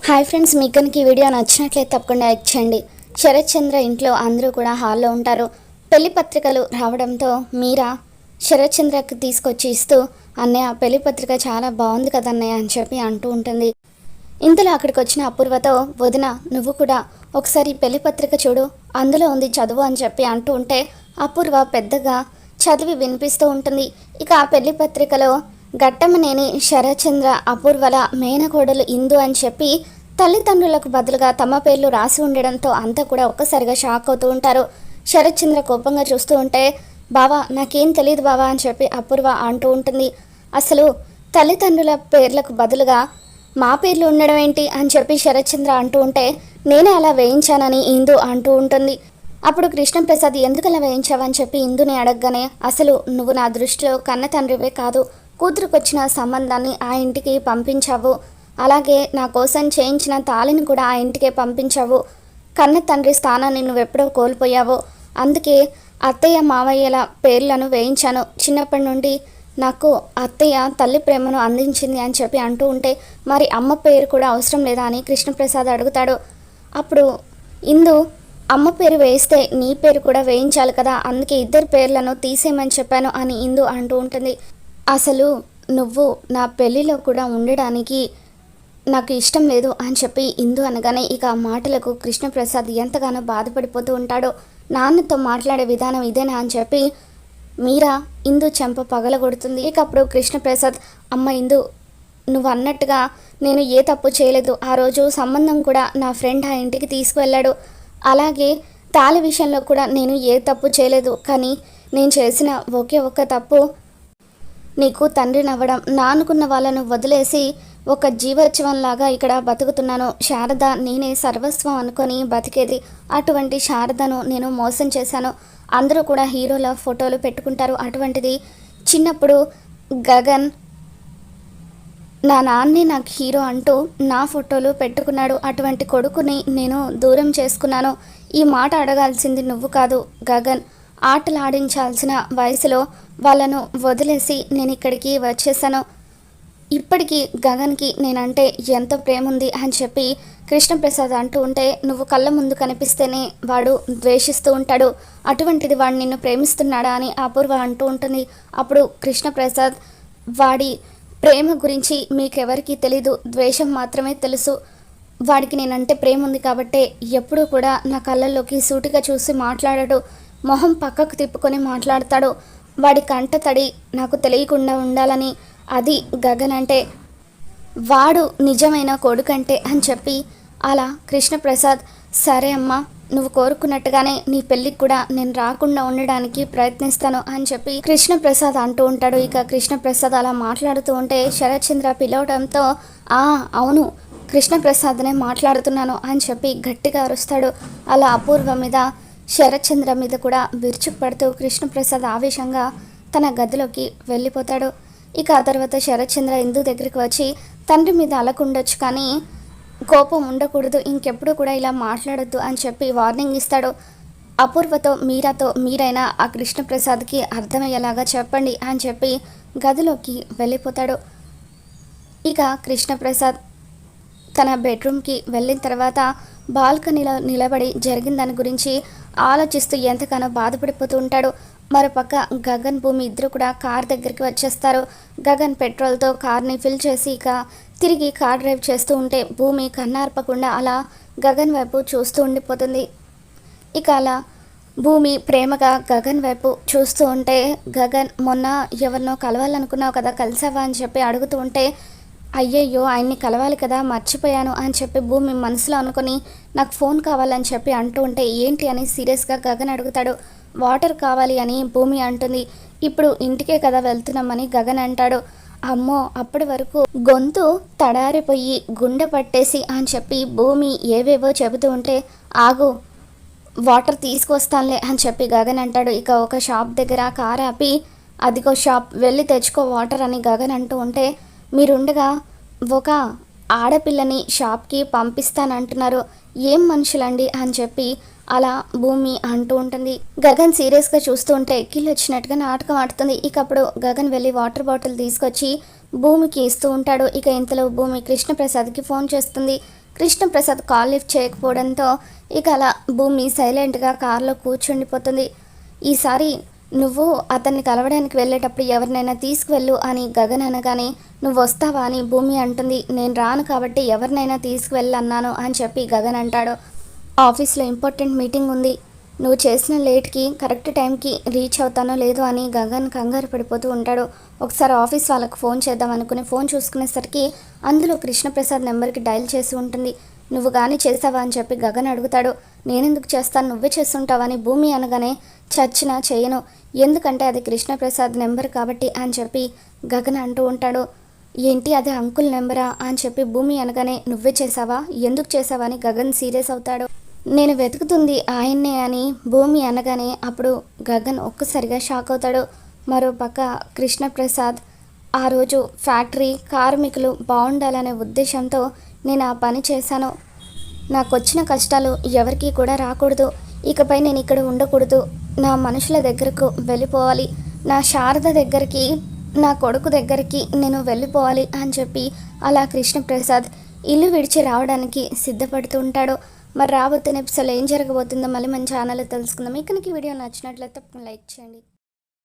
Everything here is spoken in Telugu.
హాయ్ ఫ్రెండ్స్, మీకు కనుక ఈ వీడియో నచ్చినట్లయితే తప్పకుండా లైక్ చేయండి. శరత్ చంద్ర ఇంట్లో అందరూ కూడా హాల్లో ఉంటారు. పెళ్లి పత్రికలు రావడంతో మీరా శరత్ చంద్రకి తీసుకొచ్చి ఇస్తూ, అన్నయ్య పెళ్లి పత్రిక చాలా బాగుంది కదా అన్నయ్య అని చెప్పి అంటూ ఉంటుంది. ఇంతలో అక్కడికి వచ్చిన అపూర్వతో, వదిన నువ్వు కూడా ఒకసారి పెళ్లి పత్రిక చూడు, అందులో ఉంది చదువు అని చెప్పి అంటూ ఉంటే అపూర్వ పెద్దగా చదివి వినిపిస్తూ ఉంటుంది. ఇక ఆ పెళ్లి పత్రికలో ఘట్టమనేని శరత్ చంద్ర అపూర్వల మేనకోడలు ఇందు అని చెప్పి తల్లిదండ్రులకు బదులుగా తమ పేర్లు రాసి ఉండడంతో అంతా కూడా ఒక్కసారిగా షాక్ అవుతూ ఉంటారు. శరత్ చంద్ర కోపంగా చూస్తూ ఉంటే, బావా నాకేం తెలియదు బావా అని చెప్పి అపూర్వ అంటూ ఉంటుంది. అసలు తల్లిదండ్రుల పేర్లకు బదులుగా మా పేర్లు ఉండడం ఏంటి అని చెప్పి శరత్ చంద్ర అంటూ ఉంటే, నేనే అలా వేయించానని ఇందు అంటూ ఉంటుంది. అప్పుడు కృష్ణప్రసాద్ ఎందుకు అలా వేయించావని చెప్పి ఇందుని అడగగానే, అసలు నువ్వు నా దృష్టిలో కన్న తండ్రివే కాదు, కూతురుకొచ్చిన సంబంధాన్ని ఆ ఇంటికి పంపించావు, అలాగే నా కోసం చేయించిన తాళిని కూడా ఆ ఇంటికే పంపించావు, కన్న తండ్రి స్థానాన్ని నువ్వెప్పుడో కోల్పోయావు, అందుకే అత్తయ్య మావయ్యల పేర్లను వేయించాను, చిన్నప్పటి నుండి నాకు అత్తయ్య తల్లి ప్రేమను అందించింది అని చెప్పి అంటూ ఉంటే, మరి అమ్మ పేరు కూడా అవసరం లేదా అని కృష్ణప్రసాద్ అడుగుతాడు. అప్పుడు ఇందు, అమ్మ పేరు వేయిస్తే నీ పేరు కూడా వేయించాలి కదా, అందుకే ఇద్దరు పేర్లను తీసేయమని చెప్పాను అని ఇందు అంటూ ఉంటుంది. అసలు నువ్వు నా పెళ్ళిలో కూడా ఉండడానికి నాకు ఇష్టం లేదు అని చెప్పి ఇందు అనగానే, ఇక ఆ మాటలకు కృష్ణప్రసాద్ ఎంతగానో బాధపడిపోతూ ఉంటాడో. నాన్నతో మాట్లాడే విధానం ఇదేనా అని చెప్పి మీరా ఇందు చెంప పగలగొడుతుంది. ఇక అప్పుడు కృష్ణప్రసాద్, అమ్మ ఇందు, నువ్వు అన్నట్టుగా నేను ఏ తప్పు చేయలేదు, ఆ రోజు సంబంధం కూడా నా ఫ్రెండ్ ఆ ఇంటికి తీసుకువెళ్ళాడు, అలాగే తాళి విషయంలో కూడా నేను ఏ తప్పు చేయలేదు, కానీ నేను చేసిన ఒకే ఒక్క తప్పు నీకు తండ్రిని అవ్వడం. నా అనుకున్న వాళ్ళను వదిలేసి ఒక జీవోత్సవంలాగా ఇక్కడ బతుకుతున్నాను. శారద నేనే సర్వస్వం అనుకొని బతికేది, అటువంటి శారదను నేను మోసం చేశాను. అందరూ కూడా హీరోల ఫోటోలు పెట్టుకుంటారు, అటువంటిది చిన్నప్పుడు గగన్ నా నాన్నే నాకు హీరో అంటూ నా ఫోటోలు పెట్టుకున్నాడు, అటువంటి కొడుకుని నేను దూరం చేసుకున్నాను. ఈ మాట అడగాల్సింది నువ్వు కాదు గగన్, ఆటలు ఆడించాల్సిన వయసులో వాళ్ళను వదిలేసి నేను ఇక్కడికి వచ్చేసాను. ఇప్పటికీ గగన్కి నేనంటే ఎంత ప్రేమ ఉంది అని చెప్పి కృష్ణప్రసాద్ అంటూ ఉంటే, నువ్వు కళ్ళ ముందు కనిపిస్తేనే వాడు ద్వేషిస్తూ ఉంటాడు, అటువంటిది వాడు నిన్ను ప్రేమిస్తున్నాడా అని అపూర్వ అంటూ ఉంటుంది. అప్పుడు కృష్ణప్రసాద్, వాడి ప్రేమ గురించి మీకెవరికి తెలీదు, ద్వేషం మాత్రమే తెలుసు. వాడికి నేనంటే ప్రేమ ఉంది కాబట్టే ఎప్పుడూ కూడా నా కళ్ళల్లోకి సూటిగా చూసి మాట్లాడాడు, మొహం పక్కకు తిప్పుకొని మాట్లాడతాడు. వాడి కంట తడి నాకు తెలియకుండా ఉండాలని, అది గగన్ అంటే, వాడు నిజమైన కొడుకంటే అని చెప్పి అలా కృష్ణప్రసాద్, సరే అమ్మా నువ్వు కోరుకున్నట్టుగానే నీ పెళ్ళికి కూడా నేను రాకుండా ఉండడానికి ప్రయత్నిస్తాను అని చెప్పి కృష్ణప్రసాద్ అంటూ ఉంటాడు. ఇక కృష్ణప్రసాద్ అలా మాట్లాడుతూ ఉంటే శరత్ చంద్ర పిలవడంతో, అవును కృష్ణప్రసాద్నే మాట్లాడుతున్నాను అని చెప్పి గట్టిగా అరుస్తాడు. అలా అపూర్వ మీద శరత్ చంద్ర మీద కూడా విరుచుకుపడుతూ కృష్ణప్రసాద్ ఆవేశంగా తన గదిలోకి వెళ్ళిపోతాడు. ఇక ఆ తర్వాత శరత్ చంద్ర ఇందు దగ్గరికి వచ్చి, తండ్రి మీద అలకుండొచ్చు కానీ కోపం ఉండకూడదు, ఇంకెప్పుడు కూడా ఇలా మాట్లాడొద్దు అని చెప్పి వార్నింగ్ ఇస్తాడు. అపూర్వతో మీరాతో మీరైనా ఆ కృష్ణప్రసాద్కి అర్థమయ్యేలాగా చెప్పండి అని చెప్పి గదిలోకి వెళ్ళిపోతాడు. ఇక కృష్ణప్రసాద్ తన బెడ్రూమ్కి వెళ్ళిన తర్వాత బాల్కనీలో నిలబడి జరిగిన దాని గురించి ఆలోచిస్తూ ఎంతగానో బాధపడిపోతూ ఉంటాడు. మరోపక్క గగన్ భూమి ఇద్దరు కూడా కార్ దగ్గరికి వచ్చేస్తారు. గగన్ పెట్రోల్తో కార్ని ఫిల్ చేసి ఇక తిరిగి కార్ డ్రైవ్ చేస్తూ ఉంటే భూమి కన్నార్పకుండా అలా గగన్ వైపు చూస్తూ ఉండిపోతుంది. ఇక అలా భూమి ప్రేమగా గగన్ వైపు చూస్తూ ఉంటే, గగన్ మొన్న ఎవరినో కలవాలనుకున్నావు కదా, కలిసావా అని చెప్పి అడుగుతూ ఉంటే, అయ్యయ్యో ఆయన్ని కలవాలి కదా మర్చిపోయాను అని చెప్పి భూమి మనసులో అనుకుని నాకు ఫోన్ కావాలని చెప్పి అంటూ ఉంటే, ఏంటి అని సీరియస్గా గగన్ అడుగుతాడు. వాటర్ కావాలి అని భూమి అంటుంది. ఇప్పుడు ఇంటికే కదా వెళ్తున్నామని గగన్ అంటాడు. అమ్మో, అప్పటి వరకు గొంతు తడారిపోయి గుండె పట్టేసి అని చెప్పి భూమి ఏవేవో చెబుతూ ఉంటే, ఆగు వాటర్ తీసుకొస్తానులే అని చెప్పి గగన్ అంటాడు. ఇక ఒక షాప్ దగ్గర కార్ ఆపి, అదిగో షాప్, వెళ్ళి తెచ్చుకో వాటర్ అని గగన్ అంటూ ఉంటే, మీరుండగా ఒక ఆడపిల్లని షాప్కి పంపిస్తానంటున్నారు, ఏం మనుషులండి అని చెప్పి అలా భూమి అంటూ ఉంటుంది. గగన్ సీరియస్గా చూస్తూ ఉంటే కిల్ వచ్చినట్టుగా నాటకం ఆడుతుంది. ఇక అప్పుడు గగన్ వెళ్ళి వాటర్ బాటిల్ తీసుకొచ్చి భూమికి ఇస్తూ ఉంటాడు. ఇక ఇంతలో భూమి కృష్ణప్రసాద్కి ఫోన్ చేస్తుంది. కృష్ణప్రసాద్ కాల్ లిఫ్ట్ చేయకపోవడంతో ఇక అలా భూమి సైలెంట్గా కారులో కూర్చుండిపోతుంది. ఈసారి నువ్వు అతన్ని కలవడానికి వెళ్ళేటప్పుడు ఎవరినైనా తీసుకువెళ్ళు అని గగన్ అనగానే నువ్వు వస్తావా అని భూమి అంటుంది. నేను రాను కాబట్టి ఎవరినైనా తీసుకువెళ్ళన్నాను అని చెప్పి గగన్ అంటాడు. ఆఫీస్లో ఇంపార్టెంట్ మీటింగ్ ఉంది, నువ్వు చేసిన లేట్కి కరెక్ట్ టైంకి రీచ్ అవుతానో లేదో అని గగన్ కంగారు పడిపోతూ ఉంటాడు. ఒకసారి ఆఫీస్ వాళ్ళకు ఫోన్ చేద్దాం అనుకుని ఫోన్ చూసుకునేసరికి అందులో కృష్ణప్రసాద్ నెంబర్కి డయల్ చేసి ఉంటుంది. నువ్వు కానీ చేస్తావా అని చెప్పి గగన్ అడుగుతాడు. నేనెందుకు చేస్తాను, నువ్వే చేస్తుంటావని భూమి అనగానే చచ్చినా చేయను, ఎందుకంటే అది కృష్ణప్రసాద్ నెంబర్ కాబట్టి అని చెప్పి గగన్ అంటూ ఉంటాడు. ఏంటి అది అంకుల్ నెంబరా అని చెప్పి భూమి అనగానే నువ్వే చేసావా, ఎందుకు చేసావా అని గగన్ సీరియస్ అవుతాడు. నేను వెతుకుతుంది ఆయన్నే అని భూమి అనగానే అప్పుడు గగన్ ఒక్కసారిగా షాక్ అవుతాడు. మరోపక్క కృష్ణప్రసాద్ ఆ రోజు ఫ్యాక్టరీ కార్మికులు బాగుండాలనే ఉద్దేశంతో నేను ఆ పని చేశాను. నాకు వచ్చిన కష్టాలు ఎవరికీ కూడా రాకూడదు, ఇకపై నేను ఇక్కడ ఉండకూడదు, నా మనుషుల దగ్గరకు వెళ్ళిపోవాలి, నా శారద దగ్గరికి నా కొడుకు దగ్గరికి నేను వెళ్ళిపోవాలి అని చెప్పి అలా కృష్ణప్రసాద్ ఇల్లు విడిచి రావడానికి సిద్ధపడుతూ ఉంటాడు. మరి రాబోతున్న ఎపిసోడ్లో ఏం జరగబోతుందో మళ్ళీ మన ఛానల్లో తెలుసుకుందాం. మీకు వీడియో నచ్చినట్లయితే లైక్ చేయండి.